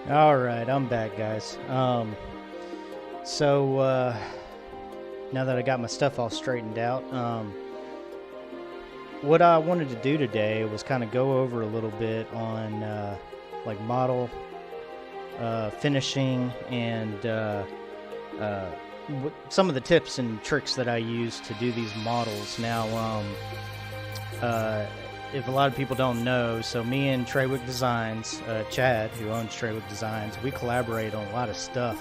All right, I'm back, guys. So now that I got my stuff all straightened out, what I wanted to do today was kind of go over a little bit on like model finishing and some of the tips and tricks that I use to do these models. Now, if a lot of people don't know, so me and Traywick Designs, Chad, who owns Traywick Designs, we collaborate on a lot of stuff.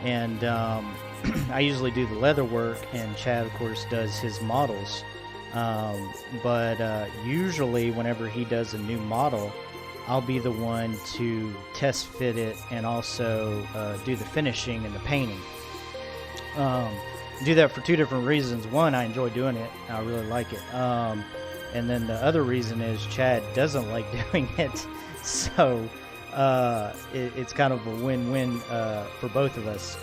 And I usually do the leather work, and Chad, of course, does his models. But usually, whenever he does a new model, I'll be the one to test fit it and also do the finishing and the painting. Do that for two different reasons. One, I enjoy doing it. I really like it. And then the other reason is Chad doesn't like doing it. So it's kind of a win-win for both of us.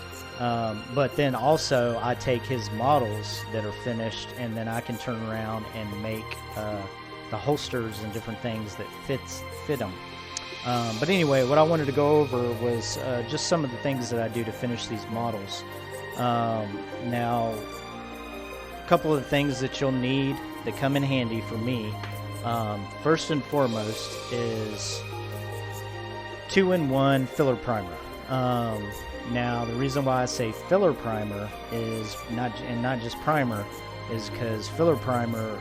But then also I take his models that are finished, and then I can turn around and make the holsters and different things that fit them. But anyway, what I wanted to go over was just some of the things that I do to finish these models. Now, a couple of the things that you'll need that come in handy for me, first and foremost, is 2-in-1 filler primer. Now, the reason why I say filler primer is not just primer is because filler primer,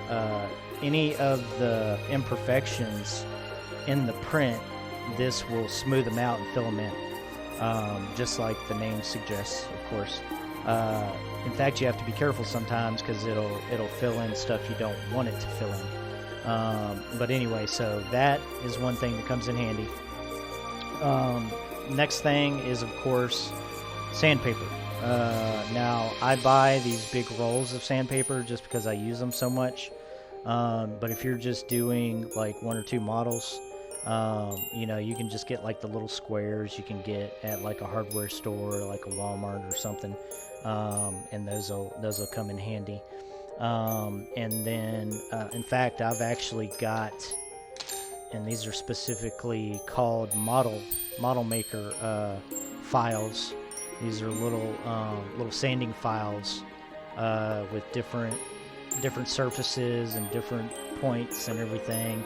any of the imperfections in the print, this will smooth them out and fill them in, just like the name suggests, of course. In fact, you have to be careful sometimes because it'll fill in stuff you don't want it to fill in. But anyway, so that is one thing that comes in handy. Next thing is, of course, sandpaper. Now, I buy these big rolls of sandpaper just because I use them so much. But if you're just doing like one or two models, you can just get like the little squares you can get at like a hardware store, like a Walmart or something. And those will come in handy. And then, in fact, I've actually got, and these are specifically called model maker files. These are little sanding files with different surfaces and different points and everything.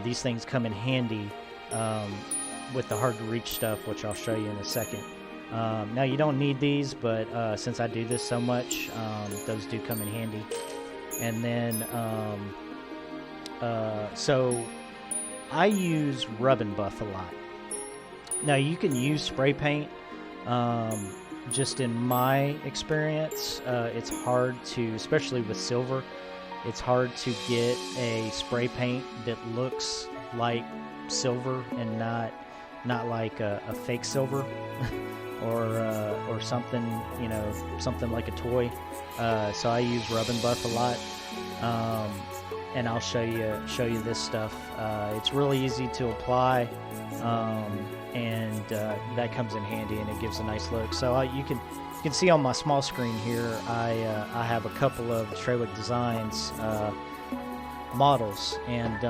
These things come in handy with the hard to reach stuff, which I'll show you in a second. Now, you don't need these, but since I do this so much, those do come in handy. And then, so I use rub and buff a lot. Now, you can use spray paint. Just in my experience, it's hard to, especially with silver, it's hard to get a spray paint that looks like silver and not like a fake silver. or something, something like a toy. So I use rub and buff a lot, and I'll show you this stuff. It's really easy to apply, and that comes in handy, and it gives a nice look. So you can see on my small screen here, I have a couple of Traywick Designs models, and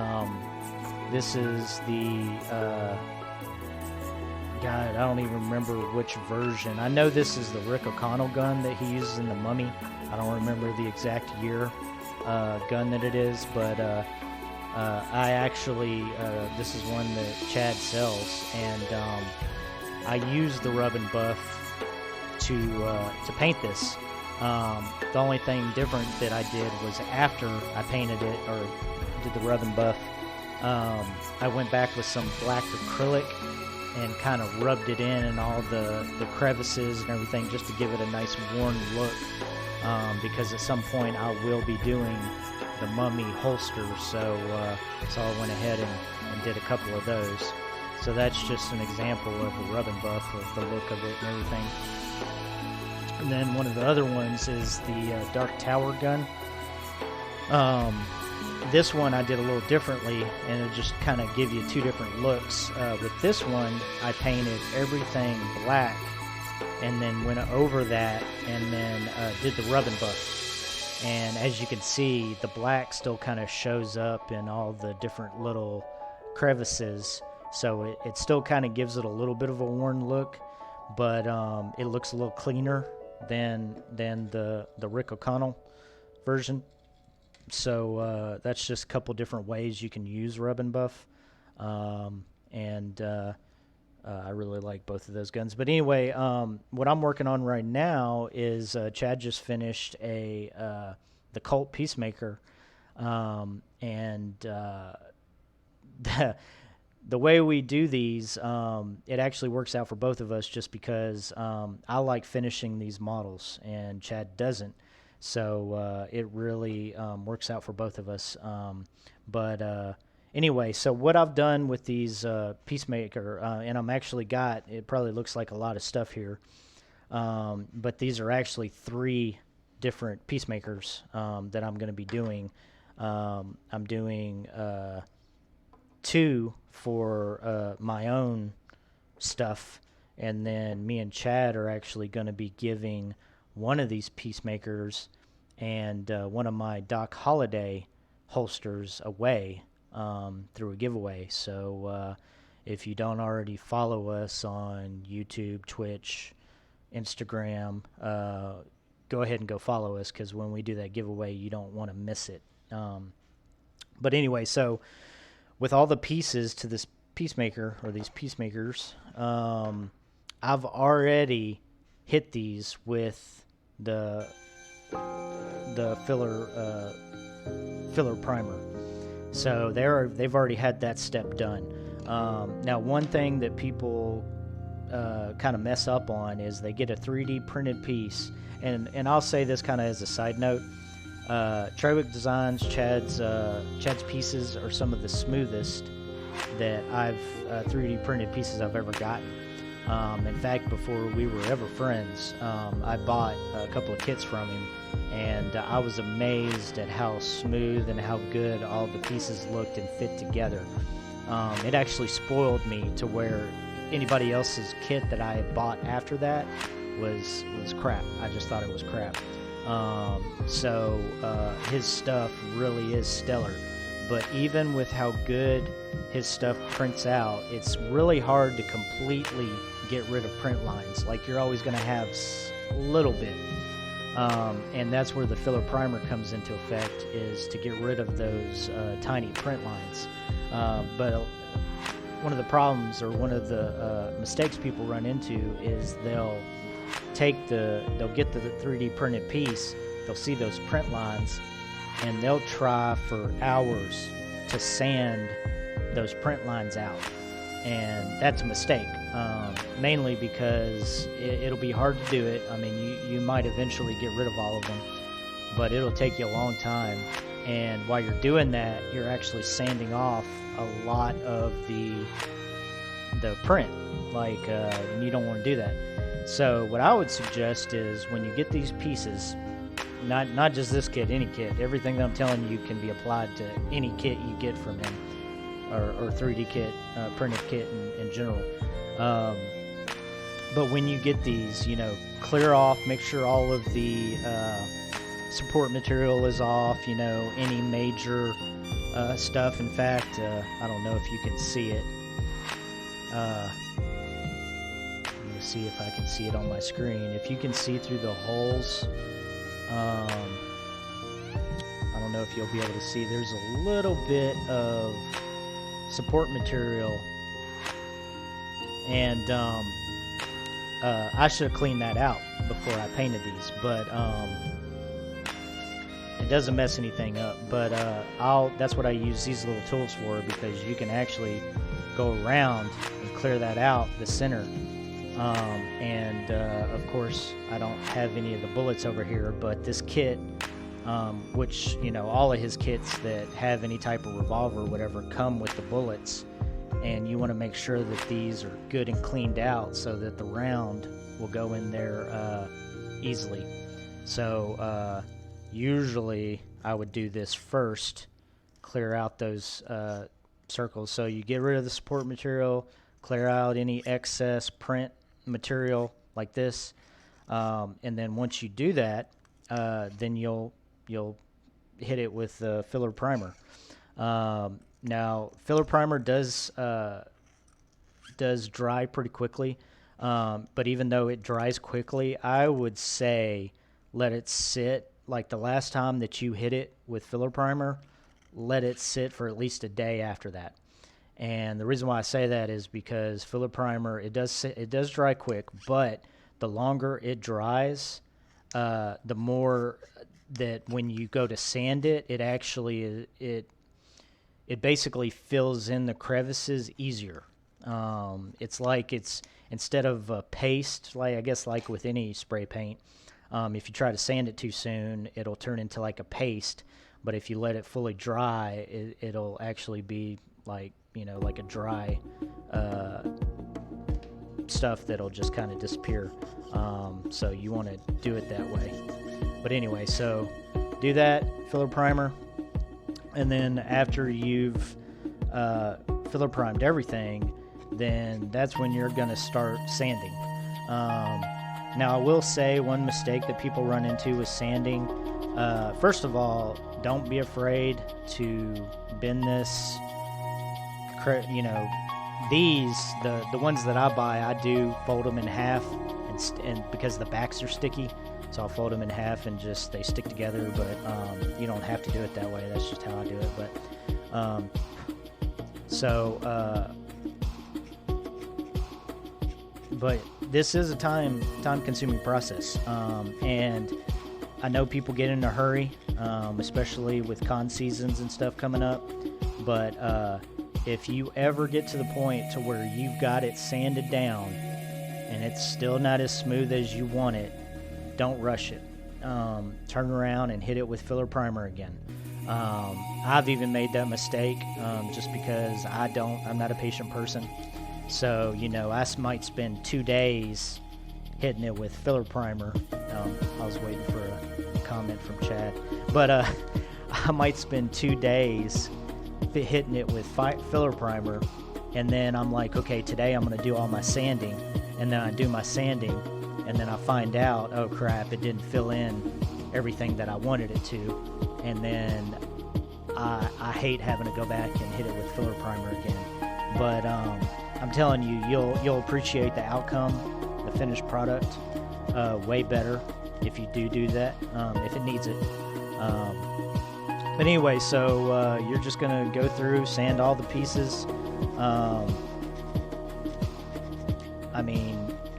this is the God, I don't even remember which version. I know this is the Rick O'Connell gun that he uses in The Mummy. I don't remember the exact year gun that it is, but I actually, this is one that Chad sells, and I used the rub and buff to paint this. The only thing different that I did was after I painted it, or did the rub and buff, I went back with some black acrylic and kind of rubbed it in all the crevices and everything, just to give it a nice worn look, because at some point I will be doing the Mummy holster, so I went ahead and did a couple of those. So that's just an example of the rub and buff, of the look of it and everything. And then one of the other ones is the Dark Tower gun. This one I did a little differently, and it just kind of give you two different looks. With this one, I painted everything black, and then went over that, and then did the rub and buff. And as you can see, the black still kind of shows up in all the different little crevices, So it still kind of gives it a little bit of a worn look, but it looks a little cleaner than the Rick O'Connell version. So that's just a couple different ways you can use rub and buff, and I really like both of those guns. But anyway, what I'm working on right now is Chad just finished the Colt Peacemaker, and the way we do these, it actually works out for both of us just because I like finishing these models and Chad doesn't. So it really works out for both of us. But anyway, so what I've done with these Peacemaker, and I'm actually it probably looks like a lot of stuff here, but these are actually 3 different Peacemakers that I'm going to be doing. I'm doing 2 for my own stuff, and then me and Chad are actually going to be giving one of these Peacemakers and one of my Doc Holliday holsters away through a giveaway. So if you don't already follow us on YouTube, Twitch, Instagram, go ahead and go follow us, because when we do that giveaway, you don't want to miss it. But anyway, so with all the pieces to this Peacemaker, or these Peacemakers, I've already hit these with the filler primer. So they've already had that step done. Now, one thing that people kind of mess up on is they get a 3D printed piece, and I'll say this kind of as a side note. Traywick Designs, Chad's pieces are some of the smoothest that I've 3D printed pieces I've ever gotten. In fact, before we were ever friends, I bought a couple of kits from him, and I was amazed at how smooth and how good all the pieces looked and fit together. It actually spoiled me to where anybody else's kit that I had bought after that was crap. I just thought it was crap. So his stuff really is stellar. But even with how good his stuff prints out, it's really hard to completely get rid of print lines. Like, you're always going to have a little bit. And that's where the filler primer comes into effect, is to get rid of those tiny print lines. But one of the problems, or one of the mistakes people run into, is they'll get the 3D printed piece, they'll see those print lines, and they'll try for hours to sand those print lines out. And that's a mistake, mainly because it'll be hard to do it. I mean, you might eventually get rid of all of them, but it'll take you a long time. And while you're doing that, you're actually sanding off a lot of the print. Like, you don't want to do that. So what I would suggest is, when you get these pieces, not just this kit, any kit, everything that I'm telling you can be applied to any kit you get from him, or 3D kit, printed kit in general. But when you get these, clear off, make sure all of the support material is off, any major stuff. In fact, I don't know if you can see it. Let me see if I can see it on my screen. If you can see through the holes, I don't know if you'll be able to see. There's a little bit of support material, and I should have cleaned that out before I painted these, but it doesn't mess anything up. But that's what I use these little tools for, because you can actually go around and clear that out, the center. And of course, I don't have any of the bullets over here, but this kit, which, all of his kits that have any type of revolver or whatever come with the bullets, and you want to make sure that these are good and cleaned out so that the round will go in there easily. So usually I would do this first, clear out those circles. So you get rid of the support material, clear out any excess print material like this, and then once you do that, then you'll hit it with the filler primer. Now, filler primer does does dry pretty quickly. But even though it dries quickly, I would say let it sit. Like the last time that you hit it with filler primer, let it sit for at least a day after that. And the reason why I say that is because filler primer, it does dry quick, but the longer it dries, the more that when you go to sand it, it actually it basically fills in the crevices easier. It's like it's instead of a paste, like I guess like with any spray paint, if you try to sand it too soon, it'll turn into like a paste. But if you let it fully dry, it'll actually be like, like a dry stuff that'll just kind of disappear. So you want to do it that way. But anyway, so do that, filler primer. And then after you've filler primed everything, then that's when you're going to start sanding. Now, I will say one mistake that people run into with sanding, first of all, don't be afraid to bend this. These, the ones that I buy, I do fold them in half, and because the backs are sticky, so I'll fold them in half and just they stick together. But you don't have to do it that way. That's just how I do it. But this is a time-consuming process, and I know people get in a hurry, especially with con seasons and stuff coming up. But if you ever get to the point to where you've got it sanded down and it's still not as smooth as you want it, don't rush it. Turn around and hit it with filler primer again. I've even made that mistake just because I'm not a patient person. So, I might spend 2 days hitting it with filler primer. I was waiting for a comment from Chad. But I might spend 2 days hitting it with filler primer. And then I'm like, okay, today I'm going to do all my sanding. And then I do my sanding. And then I find out, oh crap, it didn't fill in everything that I wanted it to. And then I hate having to go back and hit it with filler primer again. But I'm telling you, you'll appreciate the outcome, the finished product, way better if you do that, if it needs it. But anyway, so you're just going to go through, sand all the pieces.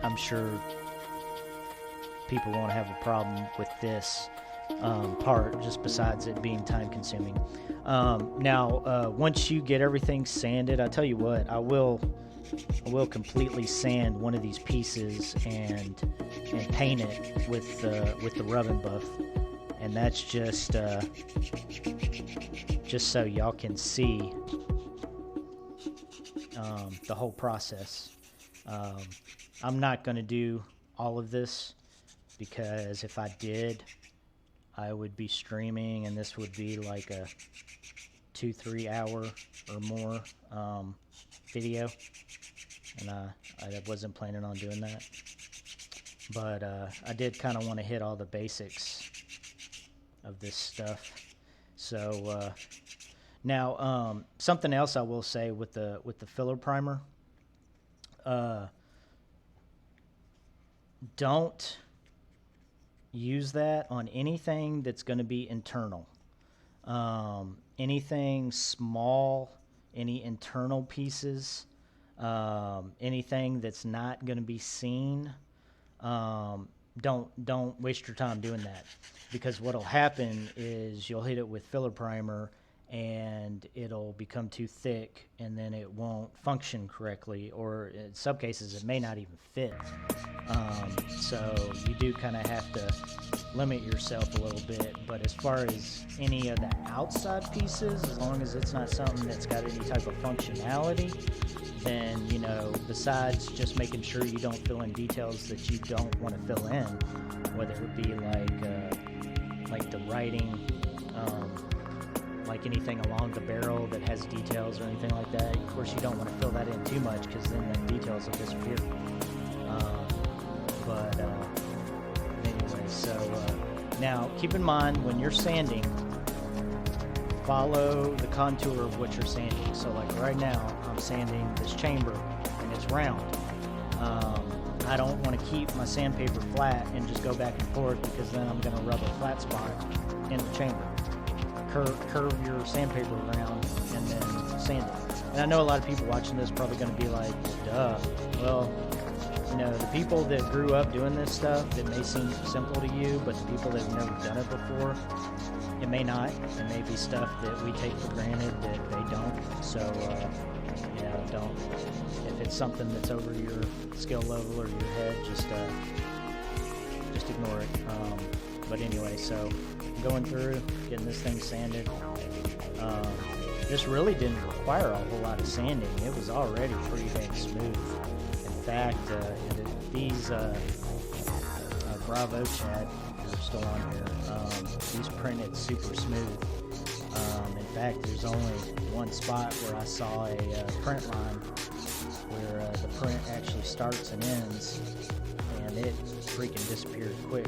I'm sure people won't have a problem with this part, just besides it being time consuming. Now, once you get everything sanded, I tell you what, I will completely sand one of these pieces and paint it with the rub and buff, and that's just so y'all can see the whole process. I'm not going to do all of this because if I did, I would be streaming, and this would be like a 2-3 hour or more video, and I wasn't planning on doing that. But I did kind of want to hit all the basics of this stuff. So now something else I will say with the filler primer, don't use that on anything that's going to be internal. Anything small, any internal pieces, anything that's not going to be seen, don't waste your time doing that, because what'll happen is you'll hit it with filler primer and it'll become too thick, and then it won't function correctly, or in some cases it may not even fit. So you do kind of have to limit yourself a little bit. But as far as any of the outside pieces, as long as it's not something that's got any type of functionality, then, besides just making sure you don't fill in details that you don't want to fill in, whether it be like the writing, like anything along the barrel that has details or anything like that. Of course, you don't want to fill that in too much, because then the details will disappear. Anyway, so now keep in mind when you're sanding, follow the contour of what you're sanding. So like right now, I'm sanding this chamber, and it's round. I don't want to keep my sandpaper flat and just go back and forth, because then I'm going to rub a flat spot in the chamber. Curve your sandpaper around and then sand it. And I know a lot of people watching this probably going to be like, duh. Well, you know, the people that grew up doing this stuff, it may seem simple to you, but the people that have never done it before, it may not. It may be stuff that we take for granted that they don't. So, you know, don't. If it's something that's over your skill level or your head, just ignore it. But anyway, so going through, getting this thing sanded. This really didn't require a whole lot of sanding. It was already pretty dang smooth. In fact, these Bravo Chad are still on here. These printed super smooth. In fact, there's only one spot where I saw a print line where the print actually starts and ends, and it freaking disappeared quick.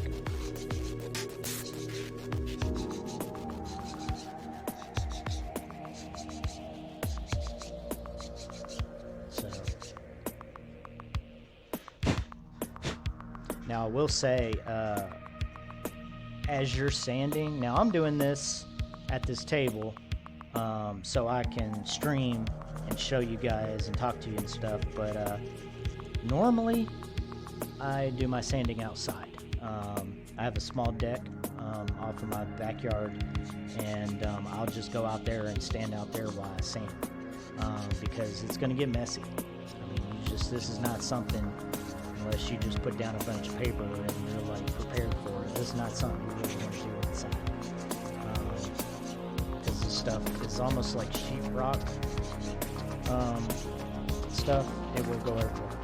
Now, I will say, as you're sanding, now I'm doing this at this table so I can stream and show you guys and talk to you and stuff, but normally I do my sanding outside. I have a small deck off of my backyard, and I'll just go out there and stand out there while I sand, because it's going to get messy. I mean, this is not something, unless you just put down a bunch of paper and you're like prepared for it. This is not something you really want to do inside. Because this stuff is almost like sheetrock stuff. It will go everywhere.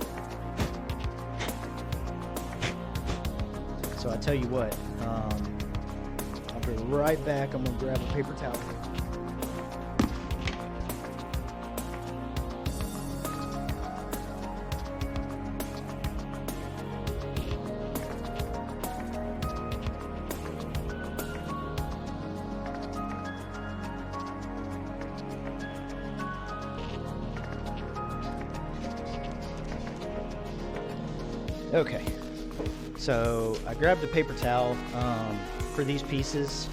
So I tell you what, I'll be right back. I'm going to grab a paper towel. Okay, so I grabbed a paper towel for these pieces.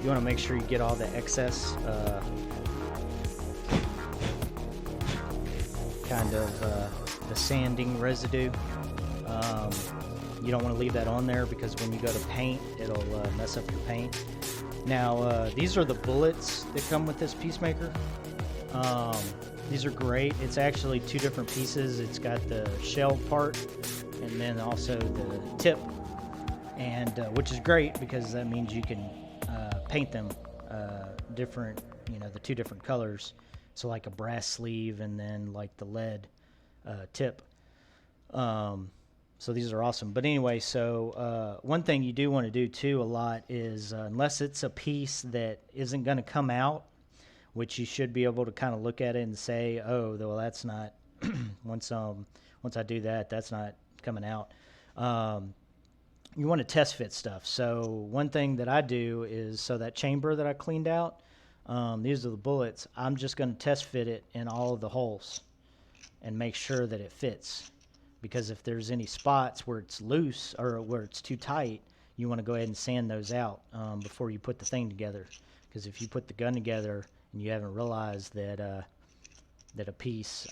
You want to make sure you get all the excess kind of the sanding residue. You don't want to leave that on there, because when you go to paint, it'll mess up your paint. Now, these are the bullets that come with this Peacemaker. These are great. It's actually two different pieces. It's got the shell part and then also the tip, and which is great, because that means you can paint them different, you know, the two different colors. So like a brass sleeve and then like the lead tip. So these are awesome. But anyway, so one thing you do want to do too a lot is, unless it's a piece that isn't going to come out, which you should be able to kind of look at it and say, oh, well, that's not, once I do that, that's not coming out. You want to test fit stuff. So one thing that I do is, so that chamber that I cleaned out, these are the bullets. I'm just going to test fit it in all of the holes and make sure that it fits. Because if there's any spots where it's loose or where it's too tight, you want to go ahead and sand those out before you put the thing together. Because if you put the gun together and you haven't realized that that a piece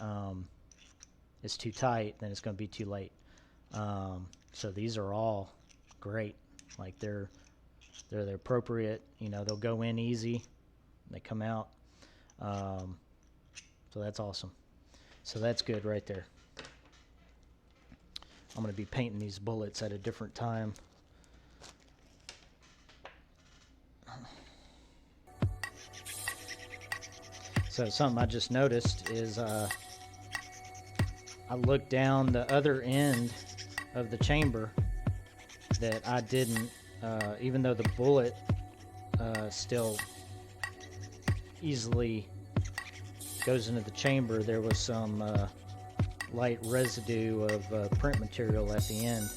is too tight, then it's going to be too late. So these are all great. Like they're the appropriate. You know, they'll go in easy. They come out. So that's awesome. So that's good right there. I'm going to be painting these bullets at a different time. So something I just noticed is I looked down the other end of the chamber that I didn't, even though the bullet still easily goes into the chamber, there was some light residue of print material at the end.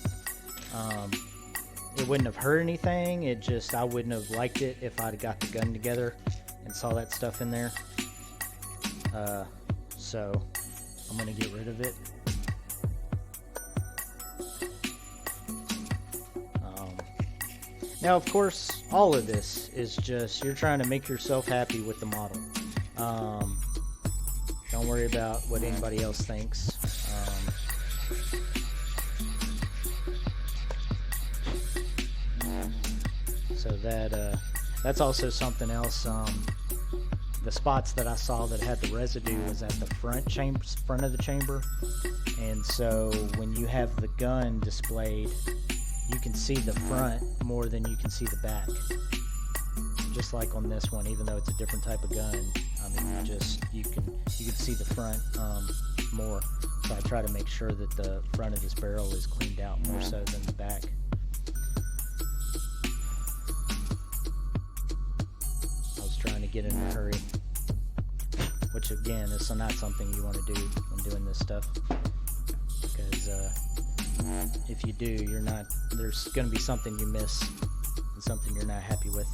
it wouldn't have hurt anything. It just, I wouldn't have liked it if I'd got the gun together and saw that stuff in there. So I'm gonna get rid of it. Now, of course, all of this is just, you're trying to make yourself happy with the model. Don't worry about what anybody else thinks. So that's also something else. The spots that I saw that had the residue was at the front of the chamber, and so when you have the gun displayed, you can see the front more than you can see the back. Just like on this one, even though it's a different type of gun, I mean, you can see the front more. So I try to make sure that the front of this barrel is cleaned out more so than the back. I was trying to get in a hurry, which again is not something you want to do when doing this stuff, because if you do, there's going to be something you miss and something you're not happy with.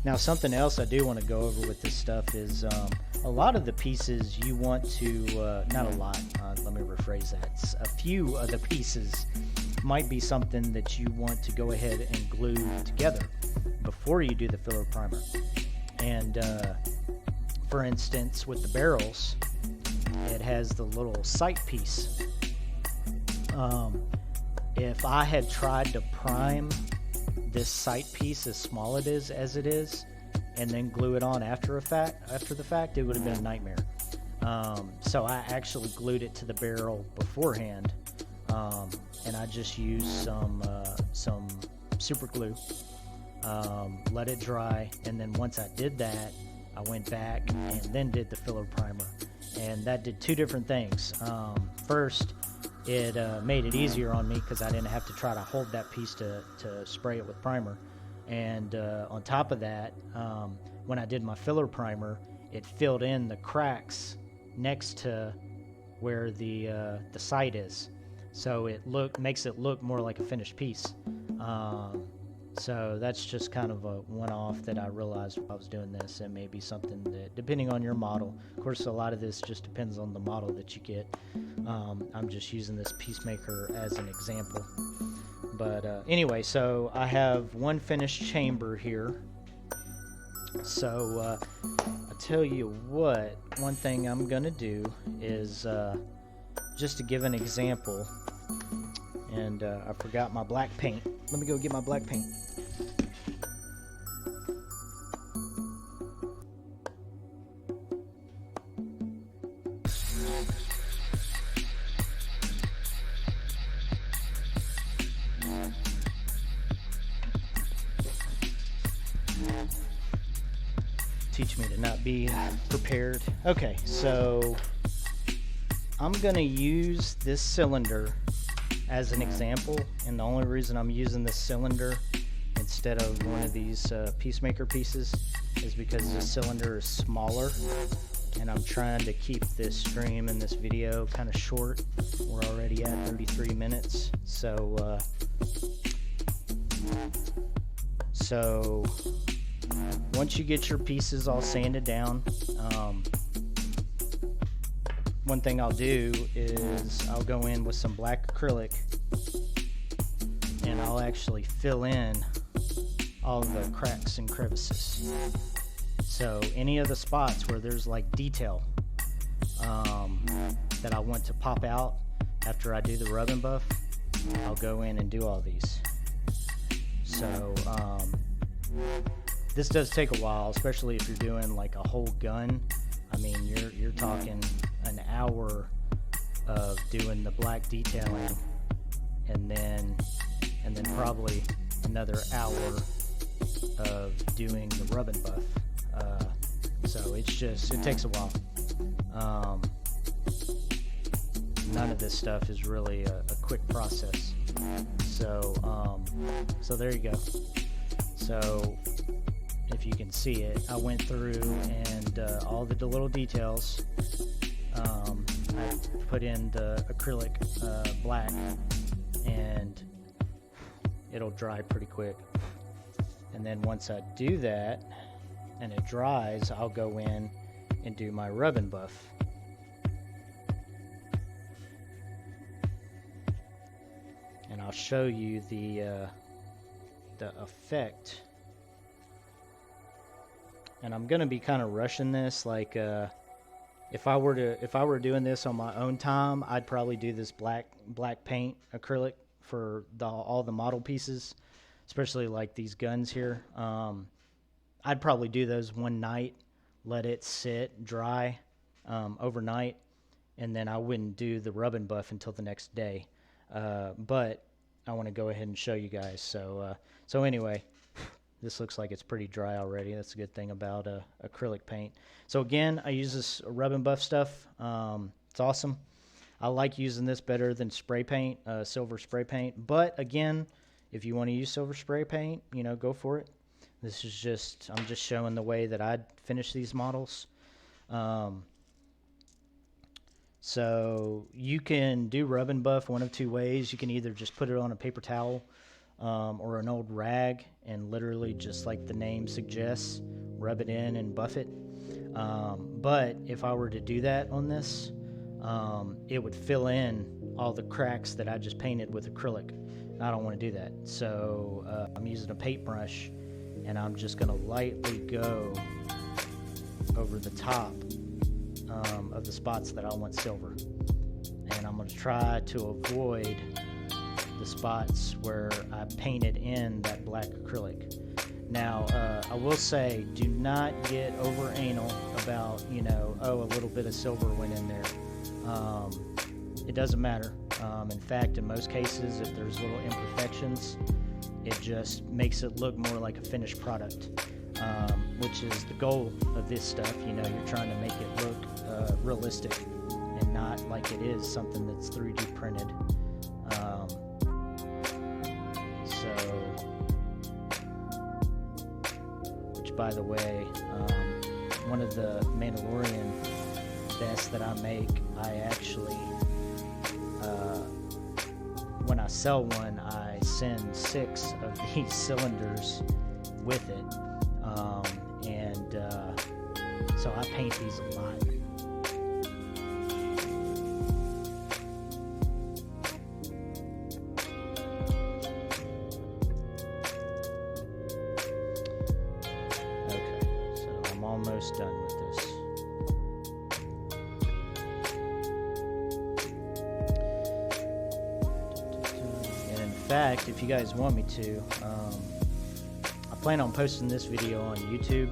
Now, something else I do want to go over with this stuff is a lot of the pieces you want to, not a lot, let me rephrase that. A few of the pieces might be something that you want to go ahead and glue together before you do the filler primer. And for instance, with the barrels, it has the little sight piece. If I had tried to prime this sight piece as small as it is, and then glue it on after the fact, it would have been a nightmare. So I actually glued it to the barrel beforehand, and I just used some super glue, let it dry, and then once I did that, I went back and then did the filler primer, and that did two different things. First, it made it easier on me because I didn't have to try to hold that piece to spray it with primer. And on top of that, when I did my filler primer, it filled in the cracks next to where the sight is, so it makes it look more like a finished piece. So that's just kind of a one-off that I realized while I was doing this. It may be something that, depending on your model, of course, a lot of this just depends on the model that you get. I'm just using this Peacemaker as an example. But anyway, so I have one finished chamber here. So I tell you what, one thing I'm gonna do is just to give an example, and I forgot my black paint. Let me go get my black paint. Teach me to not be prepared. Okay, so I'm gonna use this cylinder as an example, and the only reason I'm using this cylinder instead of one of these Peacemaker pieces is because the cylinder is smaller, and I'm trying to keep this stream and this video kind of short. We're already at 33 minutes, so once you get your pieces all sanded down, one thing I'll do is I'll go in with some black acrylic, and I'll actually fill in all the cracks and crevices. So any of the spots where there's like detail that I want to pop out after I do the rub and buff, I'll go in and do all these. So this does take a while, especially if you're doing like a whole gun. I mean, you're talking an hour of doing the black detailing, and then probably another hour of doing the rub and buff. So it takes a while. None of this stuff is really a quick process. So there you go. So if you can see it, I went through and all the little details. I put in the acrylic black, and it'll dry pretty quick. And then once I do that and it dries, I'll go in and do my rub and buff. And I'll show you the effect. And I'm gonna be kind of rushing this. Like if I were doing this on my own time, I'd probably do this black paint acrylic for all the model pieces, especially like these guns here. I'd probably do those one night, let it sit dry overnight, and then I wouldn't do the rub and buff until the next day. But I want to go ahead and show you guys. So anyway, this looks like it's pretty dry already. That's a good thing about acrylic paint. So again, I use this rub and buff stuff. It's awesome. I like using this better than spray paint, silver spray paint. But again, if you want to use silver spray paint, you know, go for it. This is just, I'm just showing the way that I'd finish these models. So you can do rub and buff one of two ways. You can either just put it on a paper towel or an old rag and literally, just like the name suggests, rub it in and buff it. But if I were to do that on this, it would fill in all the cracks that I just painted with acrylic. I don't want to do that. So I'm using a paintbrush, and I'm just going to lightly go over the top of the spots that I want silver. And I'm going to try to avoid the spots where I painted in that black acrylic. Now, I will say, do not get over anal about, you know, oh, a little bit of silver went in there. It doesn't matter. In fact, in most cases, if there's little imperfections, it just makes it look more like a finished product, which is the goal of this stuff. You know, you're trying to make it look realistic and not like it is something that's 3D printed. Which, by the way, one of the Mandalorian vests that I make, I actually, when I sell one, I send 6 of these cylinders with it, so I paint these a lot. Okay, so I'm almost done with this. And in fact, if you guys want me to, I plan on posting this video on YouTube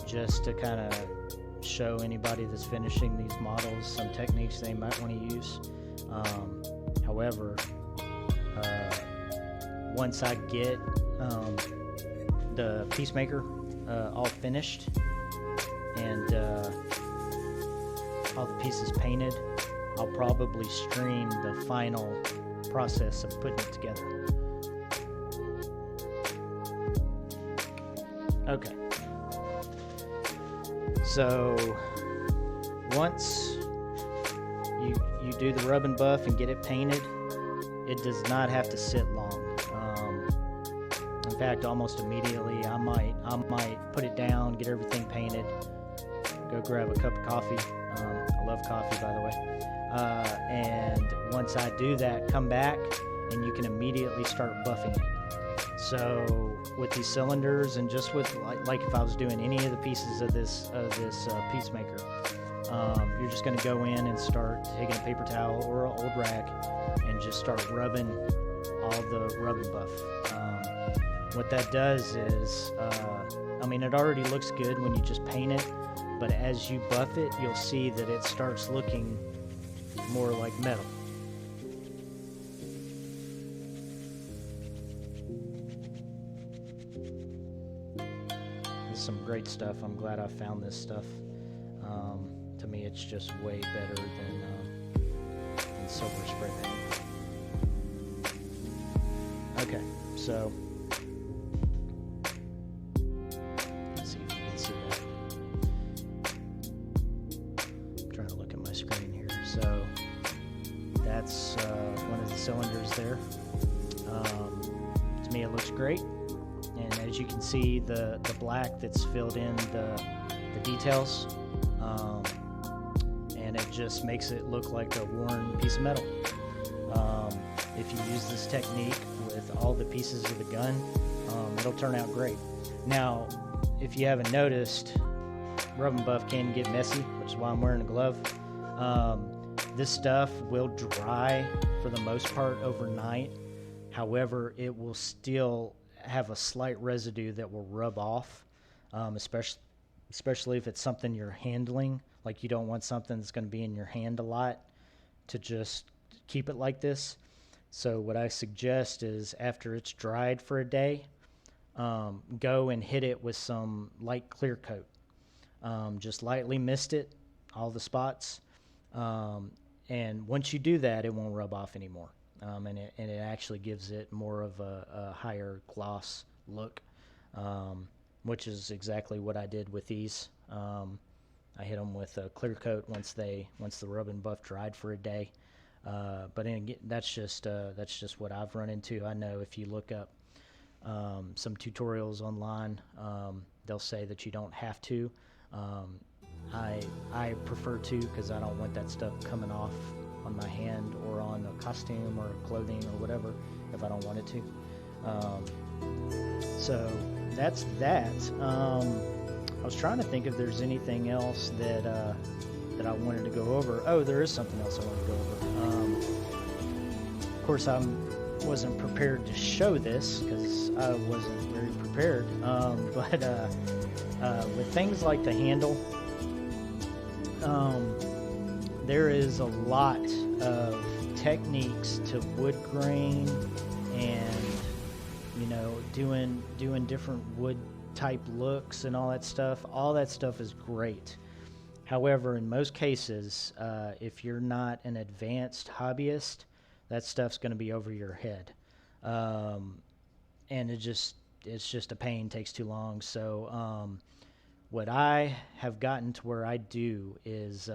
just to kind of show anybody that's finishing these models some techniques they might want to use. However, once I get the Peacemaker all finished and all the pieces painted, I'll probably stream the final process of putting it together. Okay. So once you do the rub and buff and get it painted, it does not have to sit long. In fact, almost immediately, I might put it down, get everything painted, go grab a cup of coffee. I love coffee, by the way. And once I do that, come back and you can immediately start buffing it. So with these cylinders, and just with like if I was doing any of the pieces of this Peacemaker, you're just going to go in and start taking a paper towel or an old rag and just start rubbing all the rub and buff. What that does is, I mean, it already looks good when you just paint it, but as you buff it, you'll see that it starts looking more like metal. This is some great stuff. I'm glad I found this stuff. To me, it's just way better than silver spray paint. Okay, so let's see if you can see that. I'm trying to look at my screen here. So that's one of the cylinders there. To me, it looks great. And as you can see, the black that's filled in the details, and it just makes it look like a worn piece of metal. If you use this technique with all the pieces of the gun, it'll turn out great. Now, if you haven't noticed, rub and buff can get messy, which is why I'm wearing a glove. This stuff will dry for the most part overnight. However, it will still have a slight residue that will rub off, especially if it's something you're handling. Like, you don't want something that's going to be in your hand a lot to just keep it like this. So what I suggest is, after it's dried for a day, go and hit it with some light clear coat. Just lightly mist it, all the spots, and once you do that, it won't rub off anymore, and it actually gives it more of a higher gloss look, which is exactly what I did with these. I hit them with a clear coat once the rub and buff dried for a day. But again, that's just what I've run into. I know if you look up some tutorials online, they'll say that you don't have to. I prefer to, because I don't want that stuff coming off on my hand or on a costume or clothing or whatever if I don't want it to. So that's that. I was trying to think if there's anything else that I wanted to go over. Oh, there is something else I want to go over. Of course, I wasn't prepared to show this because I wasn't very prepared. But with things like the handle, there is a lot of techniques to wood grain and, you know, doing different wood type looks and all that stuff. All that stuff is great. However, in most cases, if you're not an advanced hobbyist, that stuff's going to be over your head, and it's just a pain. Takes too long. So what I have gotten to where I do is,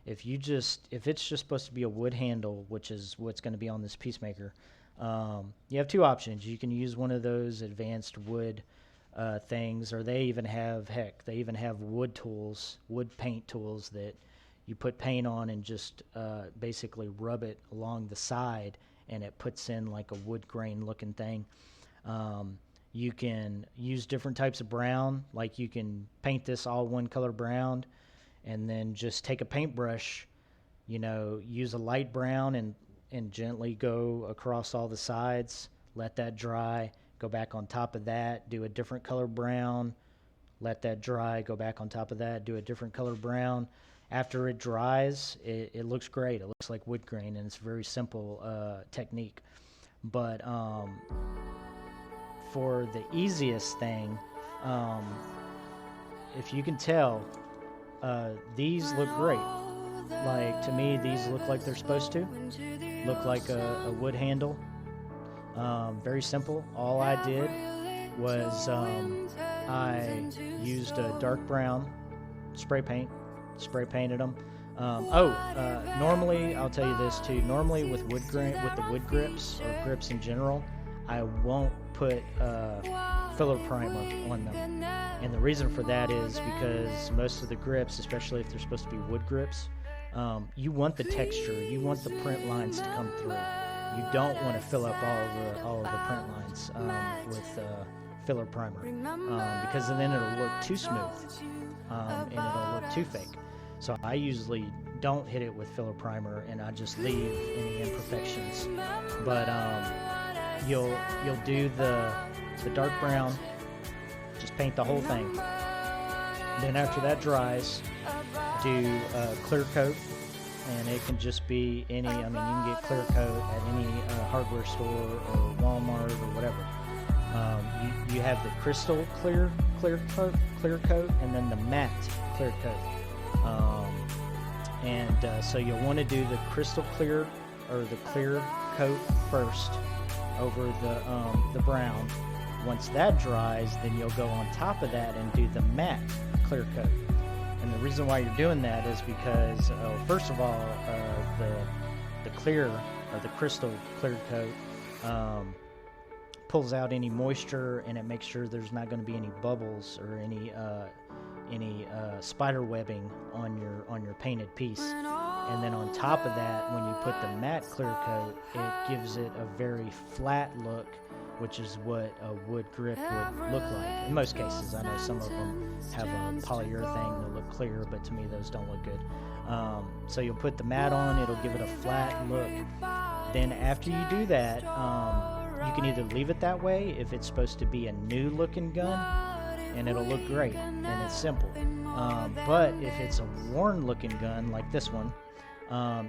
if it's just supposed to be a wood handle, which is what's going to be on this Peacemaker, you have two options. You can use one of those advanced wood things, or they even have wood tools, wood paint tools that you put paint on and just basically rub it along the side, and it puts in like a wood grain looking thing. You can use different types of brown, like you can paint this all one color brown, and then just take a paintbrush, use a light brown and gently go across all the sides, let that dry, go back on top of that, do a different color brown, let that dry, go back on top of that, do a different color brown. After it dries, it looks great. It looks like wood grain, and it's a very simple technique. But for the easiest thing, if you can tell, these look great. Like, to me, these look like they're supposed to. Look like a wood handle. Very simple. All I did was I used a dark brown spray painted them. Normally, I'll tell you this too, normally with the wood grips or grips in general, I won't put filler primer on them. And the reason for that is because most of the grips, especially if they're supposed to be wood grips, you want the texture, you want the print lines to come through. You don't want to fill up all of the print lines with filler primer, because then it'll look too smooth, and it'll look too fake. So I usually don't hit it with filler primer, and I just leave any imperfections. But you'll do the dark brown, just paint the whole thing. Then after that dries, do a clear coat, and it can just be any. You can get clear coat at any hardware store or Walmart or whatever. You have the crystal clear coat, and then the matte clear coat. So you'll want to do the crystal clear or the clear coat first over the brown. Once that dries, then you'll go on top of that and do the matte clear coat. And the reason why you're doing that is because, first of all, the clear or the crystal clear coat pulls out any moisture, and it makes sure there's not going to be any bubbles or any spider webbing on your painted piece. And then on top of that, when you put the matte clear coat, it gives it a very flat look, which is what a wood grip would look like in most cases. I know some of them have a polyurethane that look clear, but to me those don't look good. So you'll put the matte on, it'll give it a flat look. Then after you do that, you can either leave it that way if it's supposed to be a new looking gun, and it'll look great and it's simple. But if it's a worn looking gun like this one,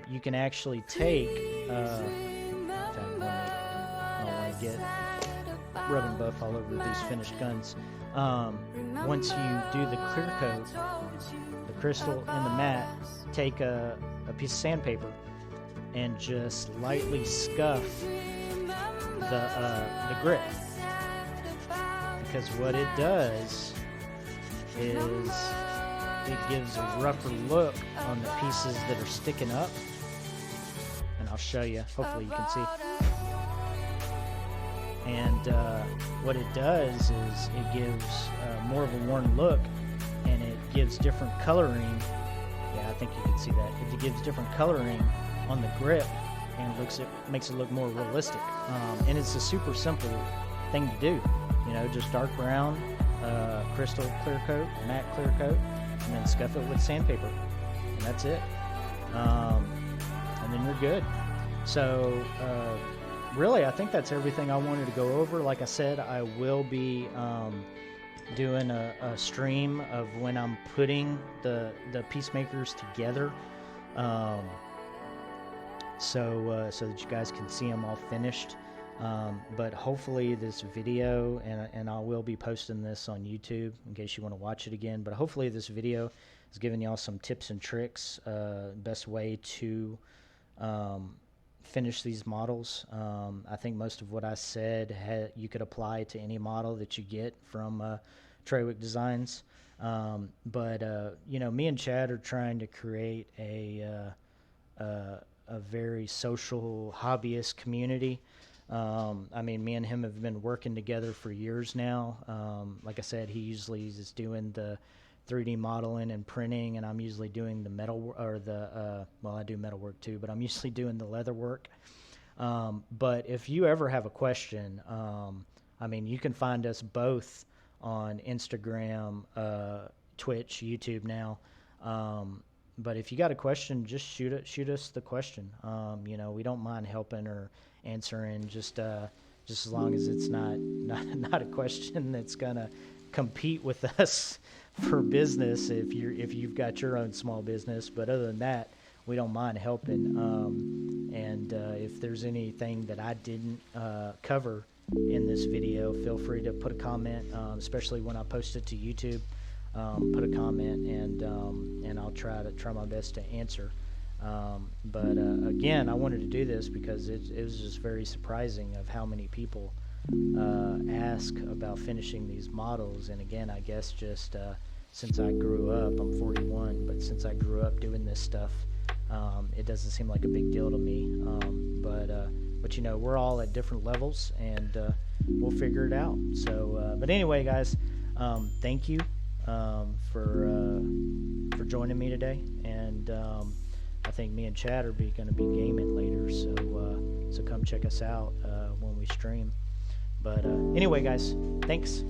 you can actually take in fact, I don't want to get rub and buff all over these finished guns. Once you do the clear coat, the crystal and the matte, take a piece of sandpaper and just lightly scuff the grip, because what it does is it gives a rougher look on the pieces that are sticking up, and I'll show you, hopefully you can see. And what it does is it gives more of a worn look, and it gives different coloring. Yeah, I think you can see that. It gives different coloring on the grip, and makes it look more realistic. And it's a super simple thing to do. You know, just dark brown, crystal clear coat, matte clear coat, and then scuff it with sandpaper, and that's it. And then you're good. So really, I think that's everything I wanted to go over. Like I said, I will be doing a stream of when I'm putting the Peacemakers together, so that you guys can see them all finished. But hopefully this video, and I will be posting this on YouTube in case you want to watch it again, but hopefully this video is giving y'all some tips and tricks, best way to finish these models. I think most of what I said you could apply to any model that you get from Traywick Designs. But you know, me and Chad are trying to create a very social hobbyist community. I mean, me and him have been working together for years now. Like I said, he usually is doing the 3D modeling and printing, and I'm usually doing the metal, or well, I do metal work too, but I'm usually doing the leather work. But if you ever have a question, I mean, you can find us both on Instagram, Twitch, YouTube now. But if you got a question, just shoot us the question. You know, we don't mind helping or answering, just as long as it's not a question that's gonna compete with us for business if you've got your own small business. But other than that, we don't mind helping. And if there's anything that I didn't cover in this video, feel free to put a comment, especially when I post it to YouTube. Put a comment, and I'll try my best to answer. But again, I wanted to do this because it was just very surprising of how many people ask about finishing these models. And again, I guess just since I grew up, I'm 41, but since I grew up doing this stuff, it doesn't seem like a big deal to me. But you know, we're all at different levels, and we'll figure it out. So, but anyway, guys, thank you for joining me today, and I think me and Chad are going to be gaming later, so come check us out when we stream. But anyway, guys, thanks.